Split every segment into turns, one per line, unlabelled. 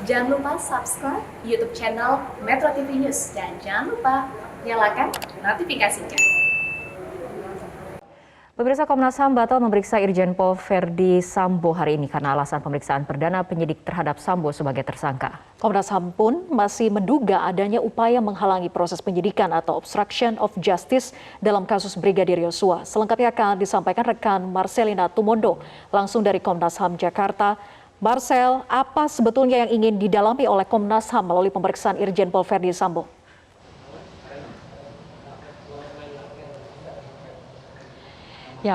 Jangan lupa subscribe YouTube channel Metro TV News dan jangan lupa nyalakan notifikasinya.
Pemirsa, Komnas HAM batal memeriksa Irjen Pol Verdi Sambo hari ini karena alasan pemeriksaan perdana penyidik terhadap Sambo sebagai tersangka.
Komnas HAM pun masih menduga adanya upaya menghalangi proses penyidikan atau obstruction of justice dalam kasus Brigadir Yosua. Selengkapnya akan disampaikan rekan Marcelina Tumondo langsung dari Komnas HAM Jakarta. Marcel, apa sebetulnya yang ingin didalami oleh Komnas HAM melalui pemeriksaan Irjen Pol Verdi Sambo? Ya,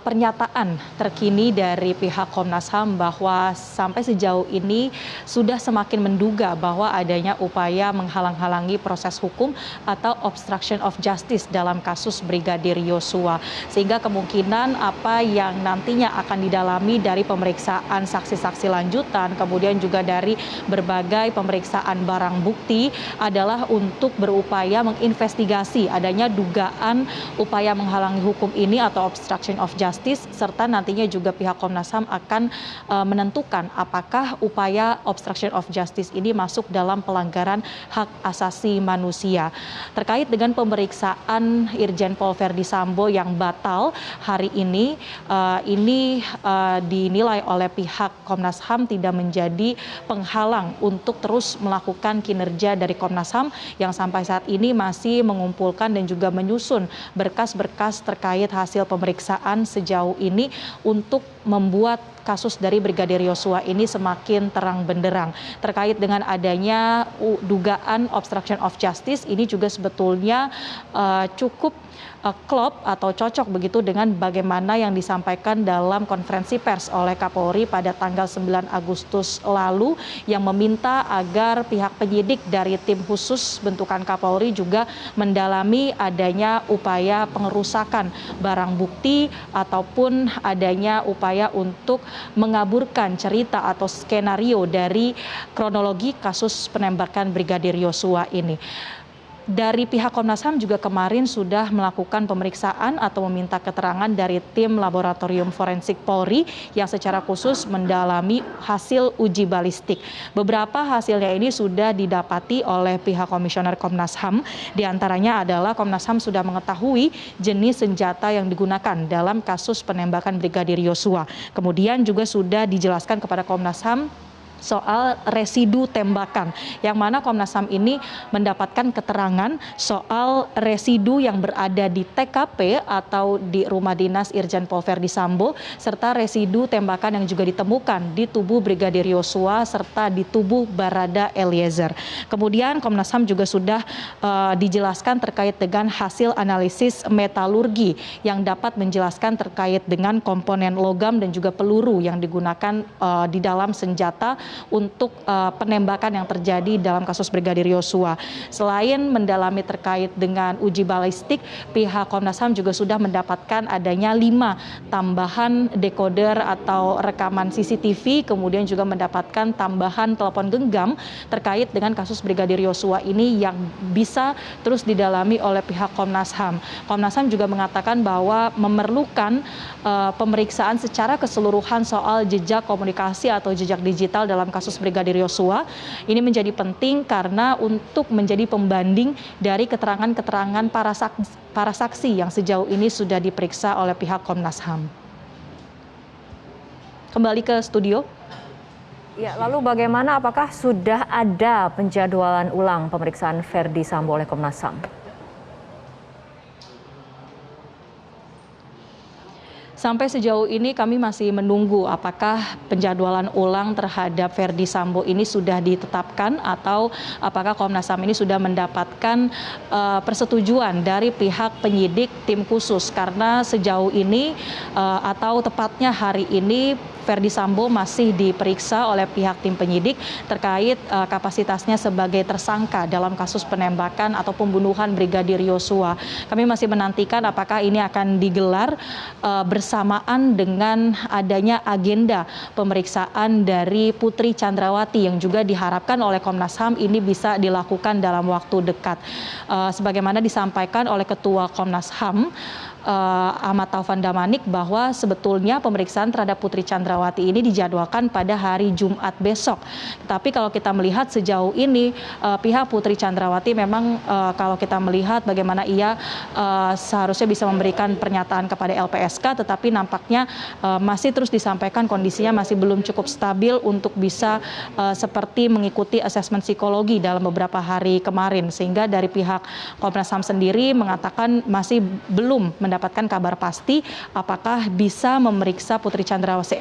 pernyataan terkini dari pihak Komnas HAM bahwa sampai sejauh ini sudah semakin menduga bahwa adanya upaya menghalang-halangi proses hukum atau obstruction of justice dalam kasus Brigadir Yosua. Sehingga kemungkinan apa yang nantinya akan didalami dari pemeriksaan saksi-saksi lanjutan, kemudian juga dari berbagai pemeriksaan barang bukti adalah untuk berupaya menginvestigasi adanya dugaan upaya menghalangi hukum ini atau obstruction of justice, serta nantinya juga pihak Komnas HAM akan menentukan apakah upaya obstruction of justice ini masuk dalam pelanggaran hak asasi manusia. Terkait dengan pemeriksaan Irjen Pol Verdi Sambo yang batal hari ini, dinilai oleh pihak Komnas HAM tidak menjadi penghalang untuk terus melakukan kinerja dari Komnas HAM yang sampai saat ini masih mengumpulkan dan juga menyusun berkas-berkas terkait hasil pemeriksaan sejauh ini untuk membuat kasus dari Brigadir Yosua ini semakin terang benderang. Terkait dengan adanya dugaan obstruction of justice, ini juga sebetulnya cukup klop atau cocok begitu dengan bagaimana yang disampaikan dalam konferensi pers oleh Kapolri pada tanggal 9 Agustus lalu yang meminta agar pihak penyidik dari tim khusus bentukan Kapolri juga mendalami adanya upaya pengerusakan barang bukti ataupun adanya upaya untuk mengaburkan cerita atau skenario dari kronologi kasus penembakan Brigadir Yosua ini. Dari pihak Komnas HAM juga kemarin sudah melakukan pemeriksaan atau meminta keterangan dari tim laboratorium forensik Polri yang secara khusus mendalami hasil uji balistik. Beberapa hasilnya ini sudah didapati oleh pihak Komisioner Komnas HAM. Di antaranya adalah Komnas HAM sudah mengetahui jenis senjata yang digunakan dalam kasus penembakan Brigadir Yosua. Kemudian juga sudah dijelaskan kepada Komnas HAM soal residu tembakan, yang mana Komnas HAM ini mendapatkan keterangan soal residu yang berada di TKP atau di rumah dinas Irjen Pol Verdi Sambo, serta residu tembakan yang juga ditemukan di tubuh Brigadir Yosua serta di tubuh Barada Eliezer. Kemudian Komnas HAM juga sudah dijelaskan terkait dengan hasil analisis metalurgi yang dapat menjelaskan terkait dengan komponen logam dan juga peluru yang digunakan di dalam senjata untuk penembakan yang terjadi dalam kasus Brigadir Yosua. Selain mendalami terkait dengan uji balistik, pihak Komnas HAM juga sudah mendapatkan adanya 5 tambahan dekoder atau rekaman CCTV, kemudian juga mendapatkan tambahan telepon genggam terkait dengan kasus Brigadir Yosua ini yang bisa terus didalami oleh pihak Komnas HAM. Komnas HAM juga mengatakan bahwa memerlukan pemeriksaan secara keseluruhan soal jejak komunikasi atau jejak digital dalam kasus Brigadir Yosua. Ini menjadi penting karena untuk menjadi pembanding dari keterangan-keterangan para saksi yang sejauh ini sudah diperiksa oleh pihak Komnas HAM. Kembali ke studio.
Ya, lalu bagaimana, apakah sudah ada penjadwalan ulang pemeriksaan Verdi Sambo oleh Komnas HAM?
Sampai sejauh ini kami masih menunggu apakah penjadwalan ulang terhadap Verdi Sambo ini sudah ditetapkan atau apakah Komnas HAM ini sudah mendapatkan persetujuan dari pihak penyidik tim khusus, karena sejauh ini atau tepatnya hari ini Verdi Sambo masih diperiksa oleh pihak tim penyidik terkait kapasitasnya sebagai tersangka dalam kasus penembakan atau pembunuhan Brigadir Yosua. Kami masih menantikan apakah ini akan digelar bersamaan dengan adanya agenda pemeriksaan dari Putri Chandrawati yang juga diharapkan oleh Komnas HAM ini bisa dilakukan dalam waktu dekat. Sebagaimana disampaikan oleh Ketua Komnas HAM, Ahmad Taufan Damanik bahwa sebetulnya pemeriksaan terhadap Putri Chandrawati ini dijadwalkan pada hari Jumat besok. Tapi kalau kita melihat sejauh ini pihak Putri Chandrawati memang kalau kita melihat bagaimana ia seharusnya bisa memberikan pernyataan kepada LPSK, tetapi nampaknya masih terus disampaikan kondisinya masih belum cukup stabil untuk bisa seperti mengikuti asesmen psikologi dalam beberapa hari kemarin, sehingga dari pihak Komnas HAM sendiri mengatakan masih belum mendapatkan kabar pasti apakah bisa memeriksa Putri Chandrawati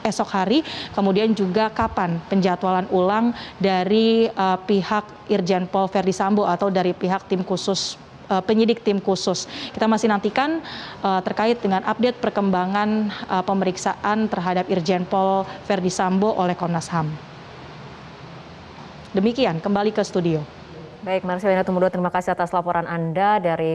esok hari, kemudian juga kapan penjadwalan ulang dari pihak Irjen Pol Verdi Sambo atau dari pihak tim khusus penyidik tim khusus. Kita masih nantikan terkait dengan update perkembangan pemeriksaan terhadap Irjen Pol Verdi Sambo oleh Komnas HAM. Demikian, kembali ke studio.
Baik, Marcelina Tumudo, terima kasih atas laporan Anda dari